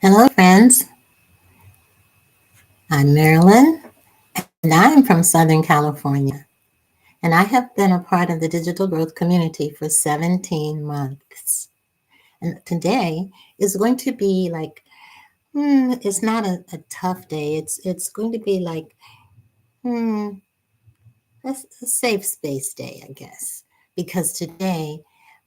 Hello, friends. I'm Marilynne, and I'm from Southern California. And I have been a part of the digital growth community for 17 months. And today is going to be like, it's not a tough day. It's going to be like, hmm, a safe space day, I guess. Because today,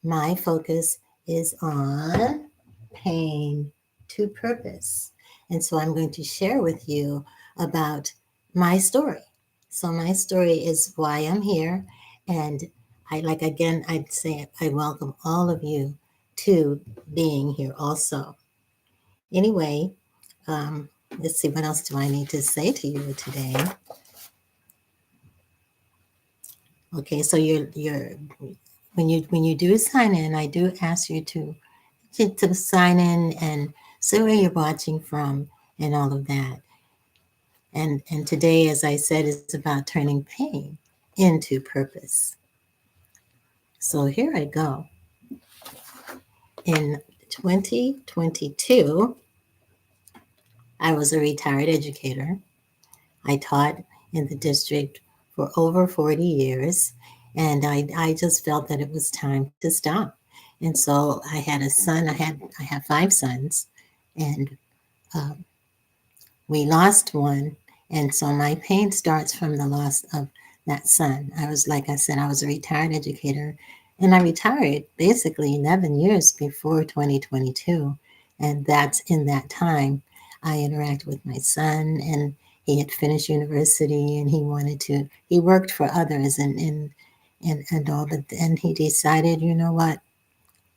my focus is on pain to purpose. And so I'm going to share with you about my story. So my story is why I'm here. And I'd say I welcome all of you to being here also. Anyway, let's see, what else do I need to say to you today? Okay, so you're when you do sign in, I do ask you to sign in and say where you're watching from and all of that. And today, as I said, is about turning pain into purpose. So here I go. In 2022, I was a retired educator. I taught in the district for over 40 years, and I just felt that it was time to stop. And so I had a son. I have five sons, and um, we lost one. And so my pain starts from the loss of that son. Like I said, I was a retired educator, and I retired basically 11 years before 2022. And that's in that time I interacted with my son, and he had finished university, and he worked for others and all, but and he decided, you know what,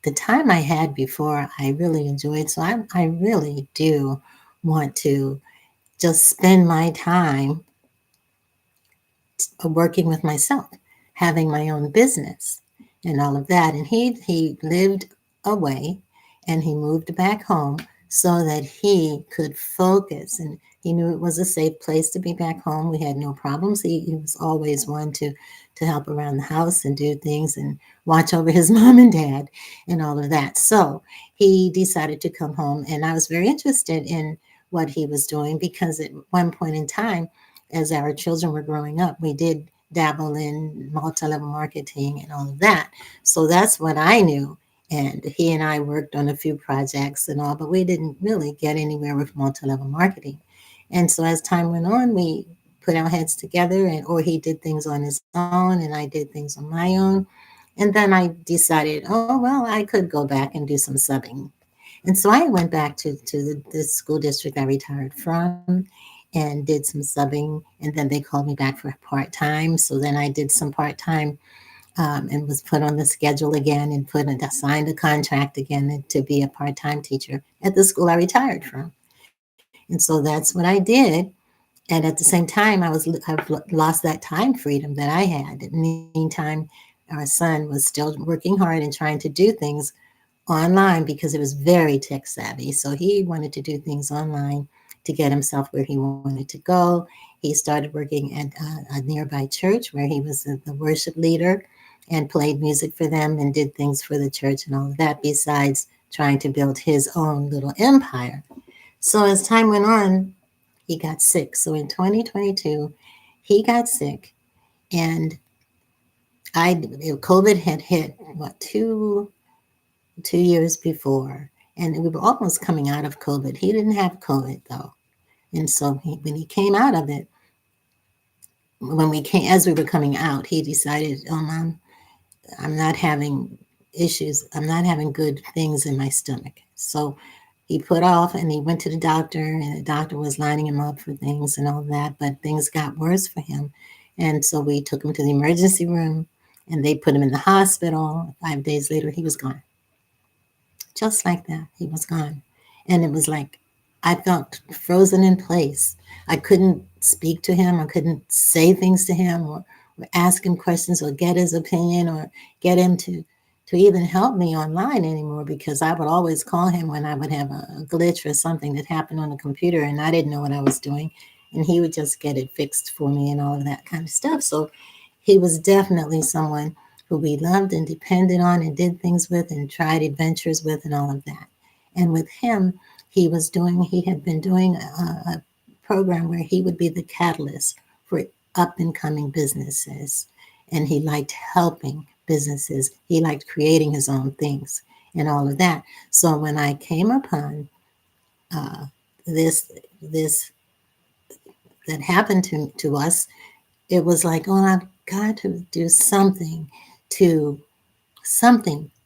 the time I had before I really enjoyed. So I really do want to just spend my time working with myself, having my own business and all of that. And he lived away and he moved back home so that he could focus, and he knew it was a safe place to be back home. We had no problems. He was always one to help around the house and do things and watch over his mom and dad and all of that. So he decided to come home, and I was very interested in what he was doing because at one point in time, as our children were growing up, we did dabble in multi-level marketing and all of that. So that's what I knew. And he and I worked on a few projects and all, but we didn't really get anywhere with multi-level marketing. And so as time went on, we put our heads together, and or he did things on his own and I did things on my own. And then I decided, oh well, I could go back and do some subbing. And so I went back to the school district I retired from and did some subbing. And then they called me back for part time. So then I did some part time, and was put on the schedule again and signed a contract again to be a part time teacher at the school I retired from. And so that's what I did. And at the same time, I've lost that time freedom that I had. In the meantime, our son was still working hard and trying to do things online because it was very tech savvy. So he wanted to do things online to get himself where he wanted to go. He started working at a nearby church where he was the worship leader and played music for them and did things for the church and all of that, besides trying to build his own little empire. So as time went on, he got sick. So in 2022, he got sick, and COVID had hit what 2 years before, and we were almost coming out of COVID. He didn't have COVID though, and so when he came out of it, as we were coming out, he decided, "Oh, mom, I'm not having issues. I'm not having good things in my stomach." So he put off, and he went to the doctor, and the doctor was lining him up for things and all that, but things got worse for him, and so we took him to the emergency room, and they put him in the hospital. 5 days later, he was gone. Just like that, he was gone. And it was like I felt frozen in place. I couldn't speak to him. I couldn't say things to him or ask him questions or get his opinion or get him to even help me online anymore, because I would always call him when I would have a glitch or something that happened on the computer and I didn't know what I was doing. And he would just get it fixed for me and all of that kind of stuff. So he was definitely someone who we loved and depended on and did things with and tried adventures with and all of that. And with him, He had been doing a program where he would be the catalyst for up and coming businesses. And he liked helping businesses. He liked creating his own things and all of that. So when I came upon uh, this, this that happened to us, it was like, oh, I've got to do to something to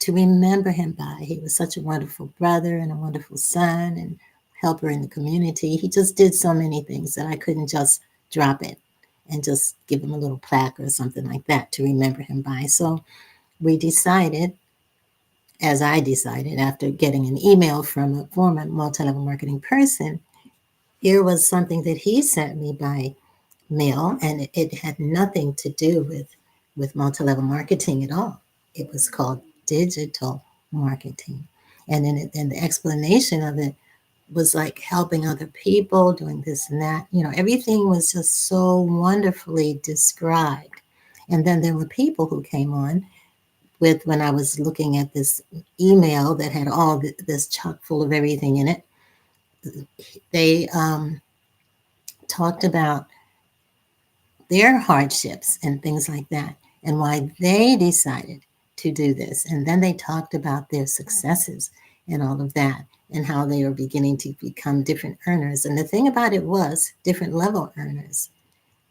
remember him by. He was such a wonderful brother and a wonderful son and helper in the community. He just did so many things that I couldn't just drop it and just give him a little plaque or something like that to remember him by. So we decided, as I decided after getting an email from a former multi-level marketing person, here was something that he sent me by mail, and it had nothing to do with multi-level marketing at all. It was called digital marketing, and in the explanation of it was like helping other people, doing this and that. You know, everything was just so wonderfully described. And then there were people who came on with when I was looking at this email that had all this chock full of everything in it. They talked about their hardships and things like that, and why they decided to do this. And then they talked about their successes and all of that, and how they are beginning to become different earners. And the thing about it was, different level earners,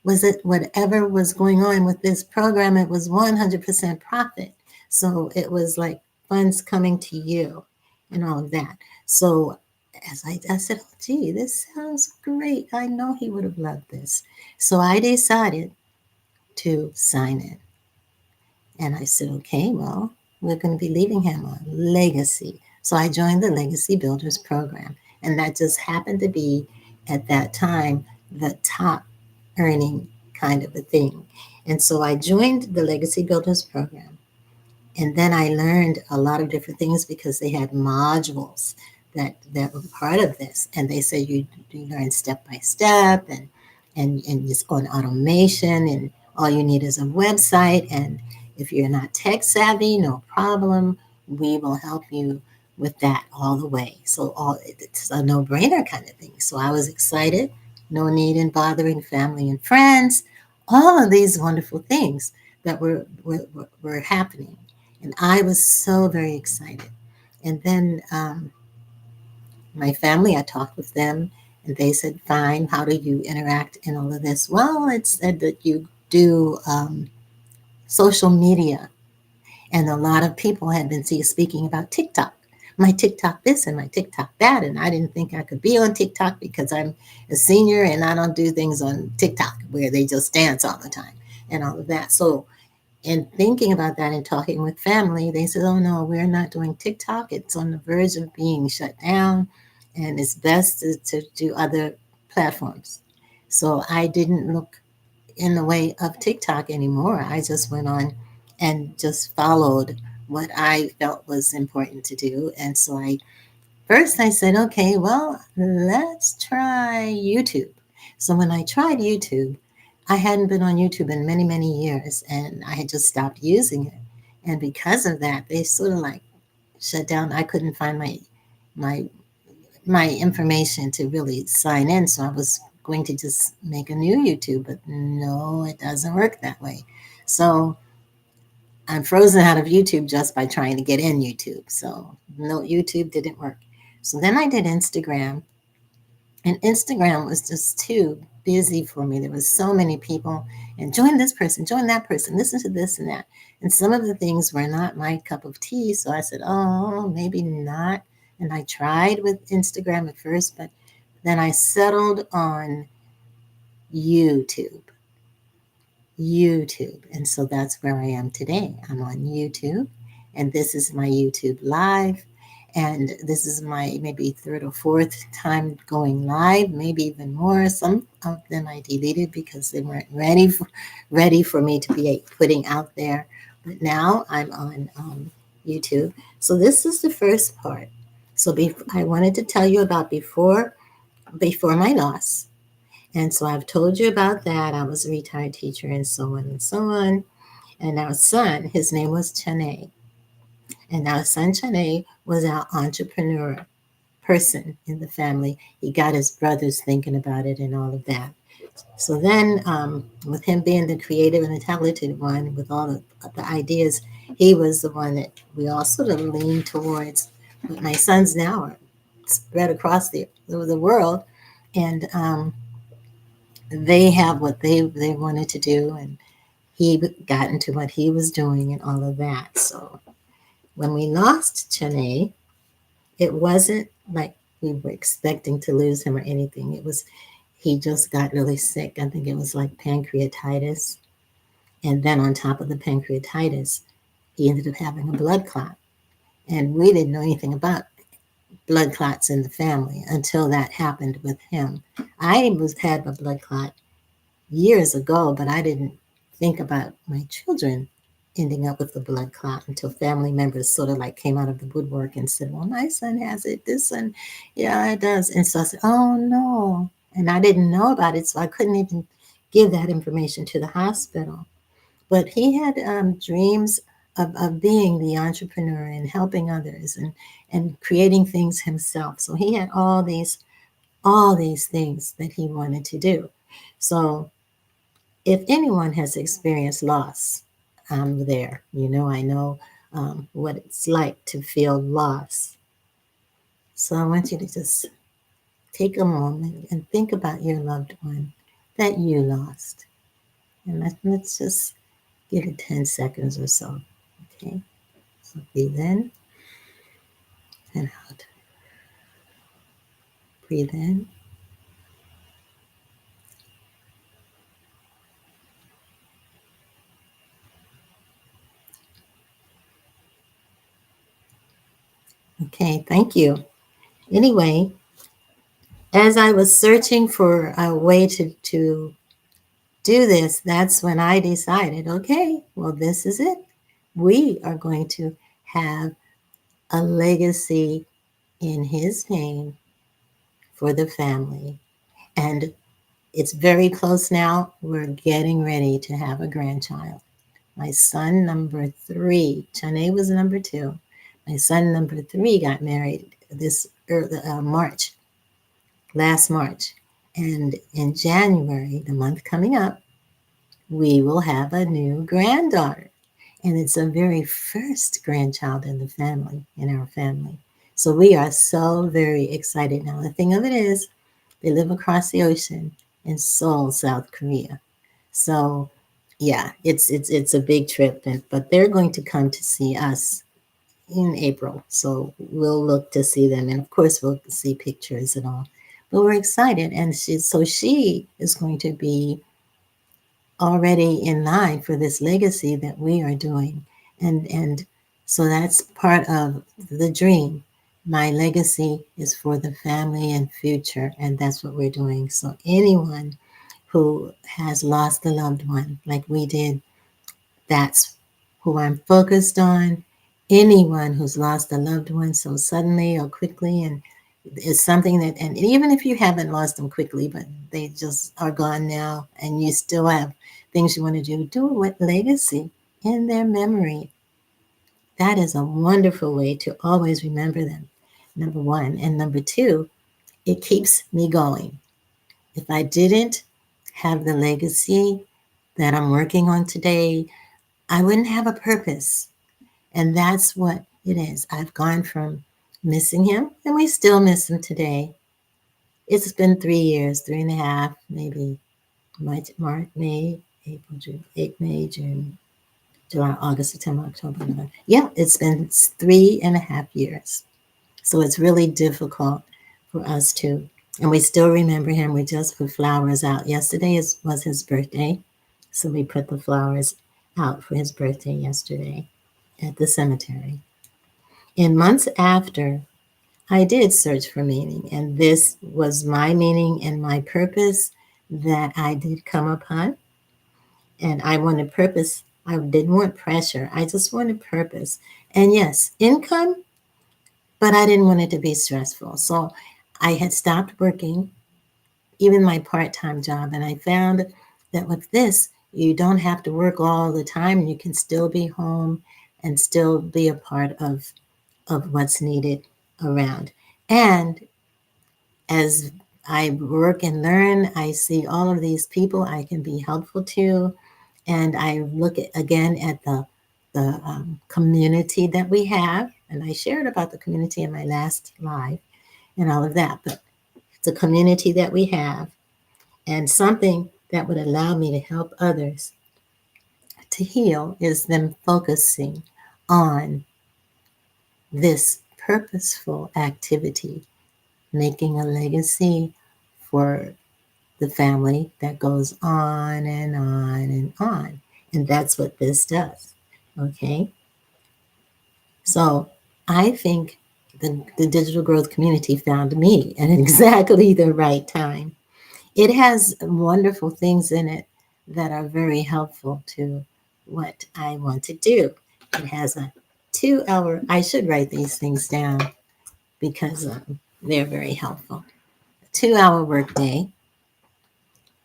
was that whatever was going on with this program, it was 100% profit. So it was like funds coming to you and all of that. So I said, oh, gee, this sounds great. I know he would have loved this. So I decided to sign in. And I said, okay, well, we're going to be leaving him a legacy. So I joined the Legacy Builders program. And that just happened to be, at that time, the top earning kind of a thing. And so I joined the Legacy Builders program. And then I learned a lot of different things because they had modules that were part of this. And they said you learn step by step, and it's on automation, and all you need is a website. And if you're not tech savvy, no problem. We will help you with that all the way. So it's a no-brainer kind of thing. So I was excited. No need in bothering family and friends. All of these wonderful things that were happening. And I was so very excited. And then my family, I talked with them, and they said, fine, how do you interact in all of this? Well, it said that you do social media. And a lot of people had been speaking about TikTok. My TikTok this and my TikTok that. And I didn't think I could be on TikTok because I'm a senior and I don't do things on TikTok where they just dance all the time and all of that. So and thinking about that and talking with family, they said, oh no, we're not doing TikTok. It's on the verge of being shut down, and it's best to do other platforms. So I didn't look in the way of TikTok anymore. I just went on and just followed what I felt was important to do. And so first I said, okay, well, let's try YouTube. So when I tried YouTube, I hadn't been on YouTube in many, many years, and I had just stopped using it. And because of that, they sort of like shut down. I couldn't find my my information to really sign in. So I was going to just make a new YouTube, but no, it doesn't work that way. So I'm frozen out of YouTube just by trying to get in YouTube. So no, YouTube didn't work. So then I did Instagram, and Instagram was just too busy for me. There was so many people, and join this person, join that person, listen to this and that. And some of the things were not my cup of tea. So I said, oh, maybe not. And I tried with Instagram at first, but then I settled on YouTube. YouTube. And so that's where I am today. I'm on YouTube, and this is my YouTube live. And this is my maybe third or fourth time going live, maybe even more. Some of them I deleted because they weren't ready for me to be putting out there. But now I'm on YouTube. So this is the first part. So I wanted to tell you about before my loss. And so I've told you about that. I was a retired teacher and so on and so on. And our son, his name was Chane. And our son Chane was our entrepreneur. person in the family. He got his brothers thinking about it and all of that. So then, with him being the creative and the talented one with all of the ideas, he was the one that we all sort of leaned towards. But my sons now are spread across the world, and they have what they wanted to do, and he got into what he was doing and all of that. So when we lost Chene, it wasn't like we were expecting to lose him or anything. It was he just got really sick. I think it was like pancreatitis. And then on top of the pancreatitis, he ended up having a blood clot. And we didn't know anything about blood clots in the family until that happened with him. I had a blood clot years ago, but I didn't think about my children ending up with the blood clot until family members sort of like came out of the woodwork and said, well, my son has it, this son, yeah, it does. And so I said, oh no. And I didn't know about it, so I couldn't even give that information to the hospital. But he had dreams of being the entrepreneur and helping others and creating things himself. So he had all these things that he wanted to do. So if anyone has experienced loss, I'm there. I know what it's like to feel loss. So I want you to just take a moment and think about your loved one that you lost. And let's just give it 10 seconds or so. Okay? So breathe in and out. Breathe in. Okay, thank you. Anyway, as I was searching for a way to do this, that's when I decided, okay, well, this is it. We are going to have a legacy in his name for the family. And it's very close now. We're getting ready to have a grandchild. My son number 3, Chane was number 2. My son number 3 got married this March, last March. And in January, the month coming up, we will have a new granddaughter. And it's a very first grandchild in the family, in our family. So we are so very excited now. The thing of it is, they live across the ocean in Seoul, South Korea. So yeah, it's a big trip, but they're going to come to see us in April. So we'll look to see them, and of course we'll see pictures and all. But we're excited, and she is going to be already in line for this legacy that we are doing. And so that's part of the dream. My legacy is for the family and future, and that's what we're doing. So anyone who has lost a loved one like we did, that's who I'm focused on. Anyone who's lost a loved one so suddenly or quickly, and it's something that, and even if you haven't lost them quickly, but they just are gone now, and you still have things you want to do it with legacy in their memory. That is a wonderful way to always remember them, number one. And number two, it keeps me going. If I didn't have the legacy that I'm working on today, I wouldn't have a purpose. And that's what it is. I've gone from missing him, and we still miss him today. It's been 3 years, 3.5, maybe March, May, April, June, May, June, July, August, September, October, November. Yeah, it's been 3.5 years. So it's really difficult for us to, and we still remember him. We just put flowers out. Yesterday was his birthday. So we put the flowers out for his birthday yesterday at the cemetery. In months after, I did search for meaning, and this was my meaning and my purpose that I did come upon. And I wanted purpose. I didn't want pressure. I just wanted purpose. And yes, income, but I didn't want it to be stressful. So I had stopped working, even my part time job. And I found that with this, you don't have to work all the time. You can still be home and still be a part of what's needed around. And as I work and learn, I see all of these people I can be helpful to, and I look again at the community that we have, and I shared about the community in my last live and all of that. But it's a community that we have, and something that would allow me to help others to heal is them focusing on this purposeful activity, making a legacy for the family that goes on and on and on. And that's what this does. Okay. So I think the digital growth community found me at exactly the right time. It has wonderful things in it that are very helpful to what I want to do. It has a 2 hour, I should write these things down because they're very helpful. A 2 hour workday.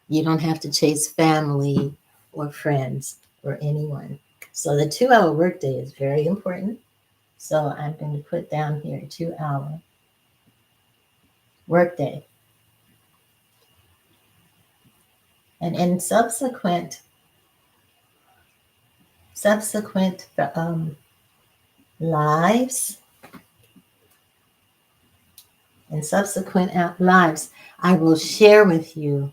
You don't have to chase family or friends or anyone. So the 2 hour workday is very important. So I'm going to put down here 2 hour workday. And in subsequent lives, in subsequent lives, I will share with you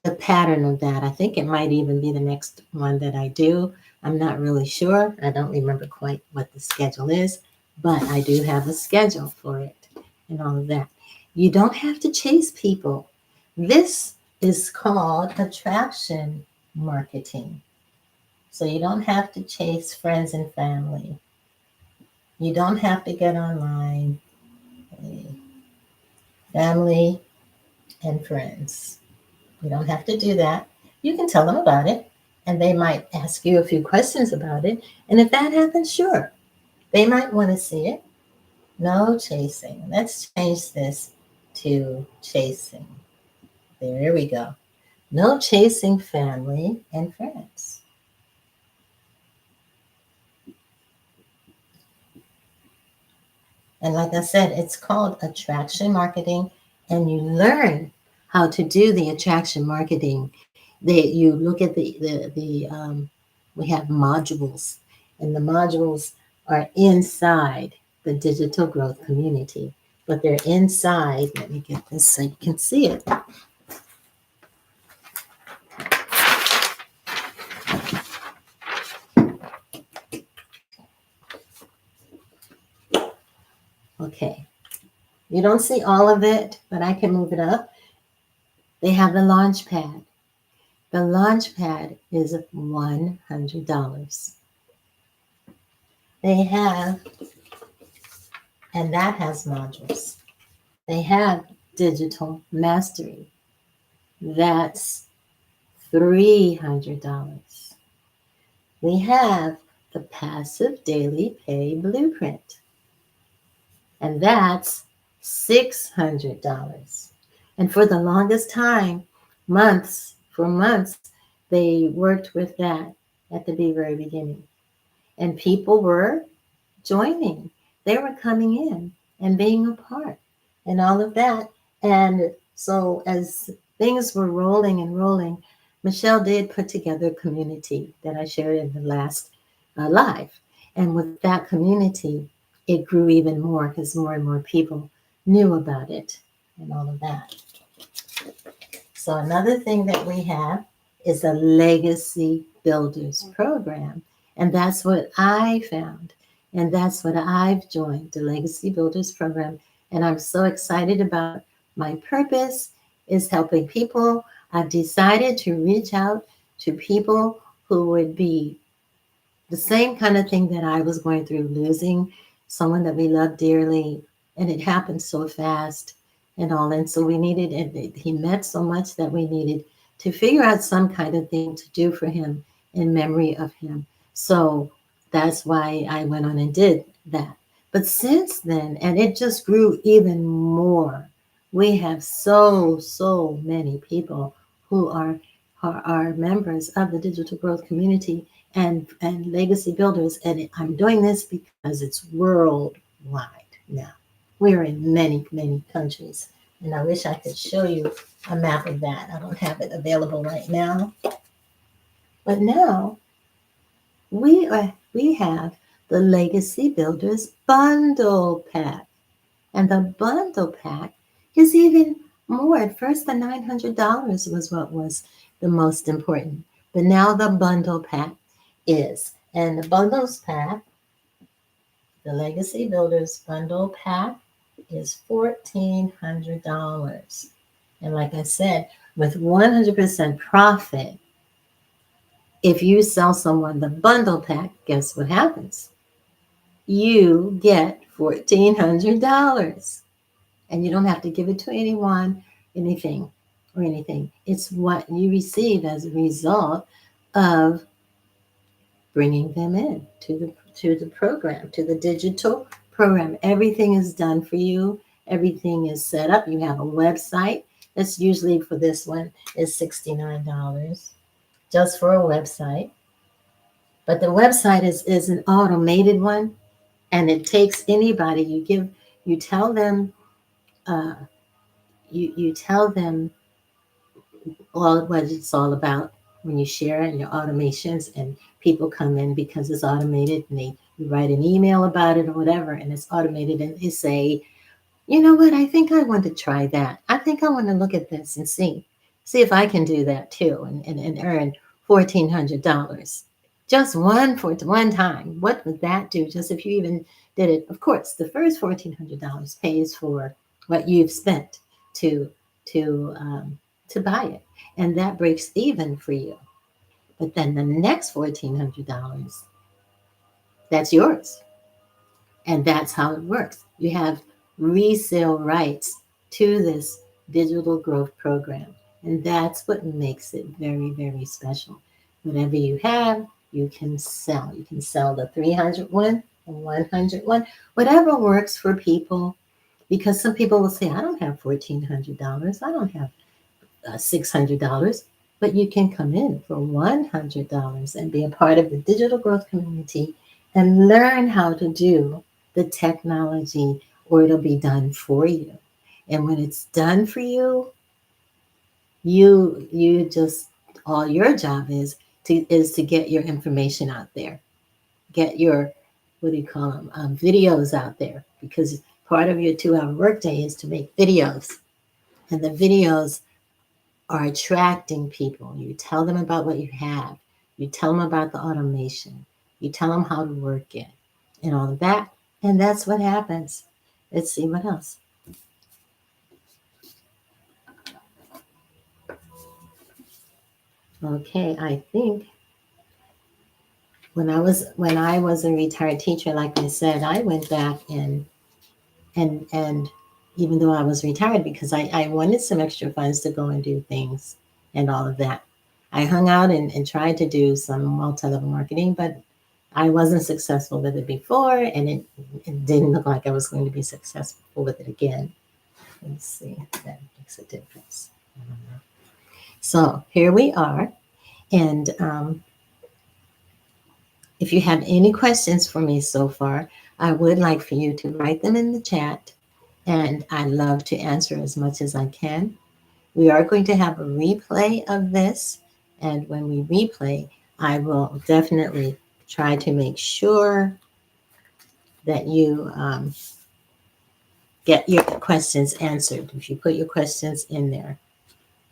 the pattern of that. I think it might even be the next one that I do. I'm not really sure. I don't remember quite what the schedule is, but I do have a schedule for it and all of that. You don't have to chase people. This is called attraction marketing. So you don't have to chase friends and family. You don't have to get online. Family and friends. You don't have to do that. You can tell them about it, and they might ask you a few questions about it. And if that happens, sure, they might want to see it. No chasing. Let's change this to chasing. There we go. No chasing family and friends. And like I said, it's called attraction marketing, and you learn how to do the attraction marketing. You look at we have modules, and the modules are inside the digital growth community, but they're inside. Let me get this so you can see it. Okay, you don't see all of it, but I can move it up. They have the launch pad. The launch pad is $100. They have, and that has modules. They have digital mastery. That's $300. We have the passive daily pay blueprint, and that's $600. And for the longest time, for months, they worked with that at the very beginning. And people were joining. They were coming in and being a part and all of that. And so as things were rolling and rolling, Michelle did put together a community that I shared in the last live. And with that community, it grew even more because more and more people knew about it and all of that. So another thing that we have is a Legacy Builders program. And that's what I found. And that's what I've joined, the Legacy Builders program. And I'm so excited about my purpose is helping people. I've decided to reach out to people who would be the same kind of thing that I was going through, losing someone that we love dearly. And it happened so fast and all. And so we needed, and he meant so much that we needed to figure out some kind of thing to do for him in memory of him. So that's why I went on and did that. But since then, and it just grew even more, we have so many people who are members of the digital growth community and legacy builders. And I'm doing this because it's worldwide now. We're in many, many countries. And I wish I could show you a map of that. I don't have it available right now. But now we have the Legacy Builders Bundle Pack. And the bundle pack is even more. At first, the $900 was what was the most important. But now the bundle pack is. And the bundles pack, the Legacy Builders Bundle Pack, is $1,400. And like I said, with 100% profit, if you sell someone the bundle pack, guess what happens? You get $1,400. And you don't have to give it to anyone, anything, or anything. It's what you receive as a result of bringing them in to the program, to the digital program. Everything is done for you. Everything is set up. You have a website. That's usually for this one is $69 just for a website. But the website is an automated one, and it takes anybody. You tell them uh, you tell them all what it's all about when you share it in your automations, and people come in because it's automated, and you write an email about it or whatever, and it's automated, and they say, you know what, I think I want to try that. I think I want to look at this and see if I can do that too, and earn $1,400 just one time. What would that do? Just if you even did it, of course, the first $1,400 pays for what you've spent to to um, to buy it, and that breaks even for you. But then the next $1,400, that's yours. And that's how it works. You have resale rights to this digital growth program. And that's what makes it very, very special. Whatever you have, you can sell. You can sell the 300 one, the 100 one, whatever works for people. Because some people will say, I don't have $1,400. I don't have $600. But you can come in for $100 and be a part of the digital growth community and learn how to do the technology, or it'll be done for you. And when it's done for you, you just, all your job is to get your information out there, get your, what do you call them, videos out there, because part of your 2-hour workday is to make videos, and the videos are attracting people. You tell them about what you have. You tell them about the automation. You tell them how to work it and all of that. And that's what happens. Let's see what else. Okay, I think when I was a retired teacher, like I said, I went back and even though I was retired, because I wanted some extra funds to go and do things and all of that. I hung out and tried to do some multi-level marketing, but I wasn't successful with it before, and it didn't look like I was going to be successful with it again. Let's see if that makes a difference. So here we are. And if you have any questions for me so far, I would like for you to write them in the chat, and I love to answer as much as I can. We are going to have a replay of this, and when we replay, I will definitely try to make sure that you get your questions answered if you put your questions in there.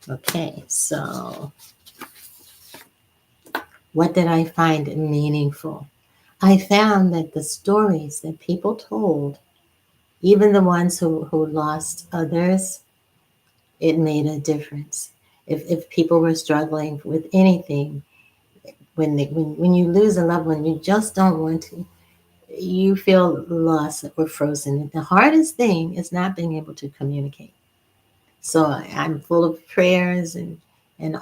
Okay, so what did I find meaningful? I found that the stories that people told, even the ones who lost others, it made a difference. If people were struggling with anything, when you lose a loved one, you just don't want to. You feel lost or frozen. The hardest thing is not being able to communicate. So I'm full of prayers and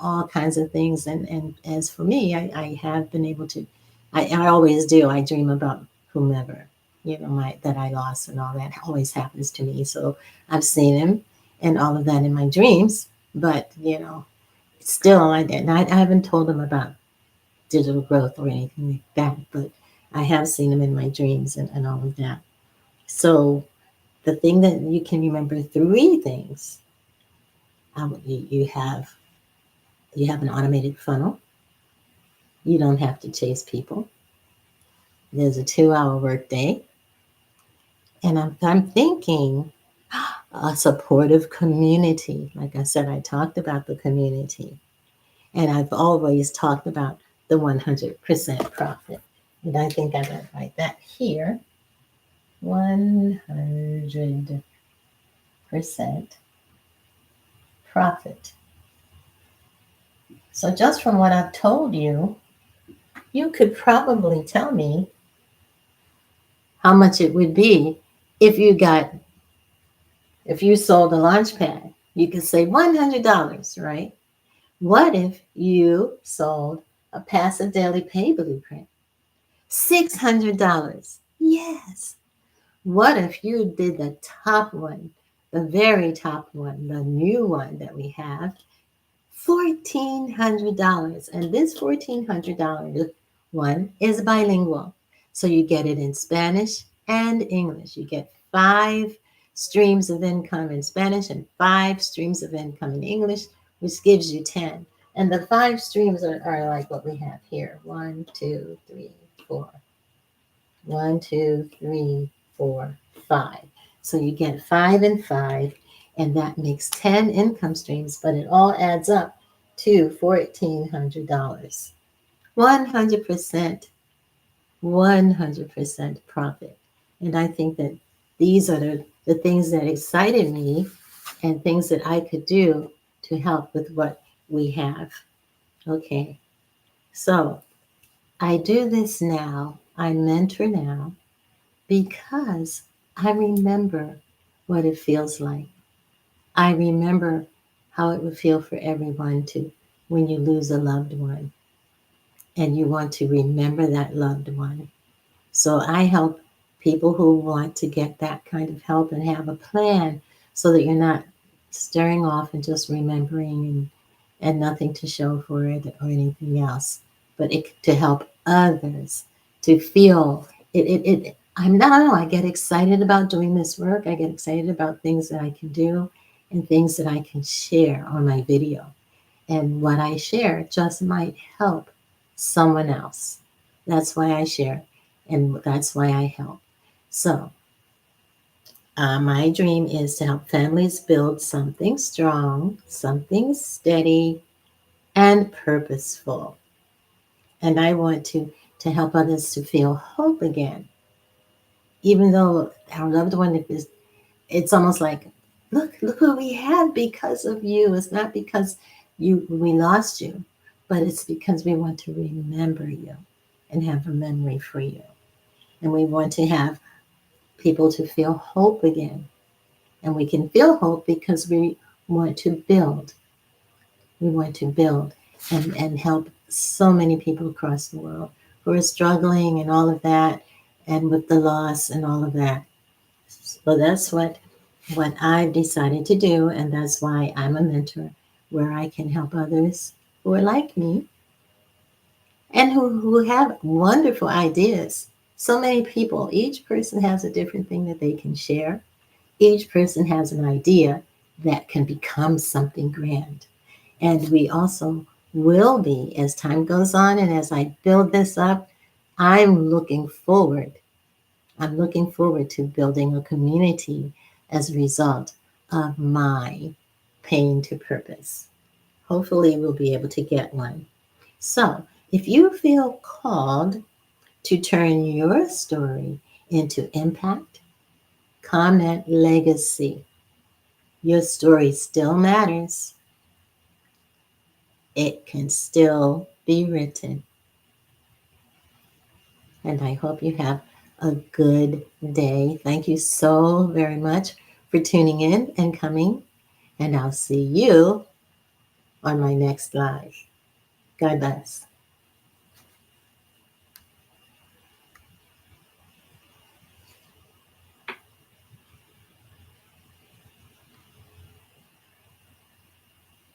all kinds of things. And as for me, I have been able to, I always do. I dream about whomever, that I lost, and all that always happens to me. So I've seen him and all of that in my dreams, but still I haven't told him about digital growth or anything like that, but I have seen him in my dreams and all of that. So the thing that you can remember, three things. You have an automated funnel. You don't have to chase people. There's a 2-hour workday, and I'm thinking a supportive community. Like I said, I talked about the community, and I've always talked about the 100% profit. And I think I'm going to write that here. 100% profit. So just from what I've told you, you could probably tell me how much it would be if if you sold a launch pad. You could say $100, right? What if you sold a passive daily pay blueprint? $600. Yes. What if you did the top one, the very top one, the new one that we have, $1,400. And this $1,400 one is bilingual. So you get it in Spanish and English. You get 5 streams of income in Spanish and 5 streams of income in English, which gives you 10. And the 5 streams are like what we have here. 1, 2, 3, 4. 1, 2, 3, 4, 5. So you get 5 and 5, and that makes 10 income streams, but it all adds up to $1,400. 100%, 100% profit. And I think that these are the things that excited me and things that I could do to help with what we have. Okay, so I do this now, I mentor now, because I remember what it feels like. I remember how it would feel for everyone to when you lose a loved one and you want to remember that loved one. So I help people who want to get that kind of help and have a plan so that you're not staring off and just remembering and nothing to show for it or anything else, but to help others to feel it. I'm not, I don't know, I get excited about doing this work. I get excited about things that I can do and things that I can share on my video. And what I share just might help someone else. That's why I share and that's why I help. So, my dream is to help families build something strong, something steady, and purposeful. And I want to help others to feel hope again. Even though our loved one is, it's almost like, look what we have because of you. It's not because we lost you, but it's because we want to remember you and have a memory for you. And we want to have people to feel hope again. And we can feel hope because we want to build. We want to build and help so many people across the world who are struggling and all of that, and with the loss and all of that. So that's what I've decided to do, and that's why I'm a mentor, where I can help others who are like me and who have wonderful ideas. So many people, each person has a different thing that they can share. Each person has an idea that can become something grand. And we also will be, as time goes on and as I build this up, I'm looking forward. I'm looking forward to building a community as a result of my pain to purpose. Hopefully, we'll be able to get one. So, if you feel called to turn your story into impact, comment legacy. Your story still matters. It can still be written. And I hope you have a good day. Thank you so very much for tuning in and coming. And I'll see you on my next live. God bless.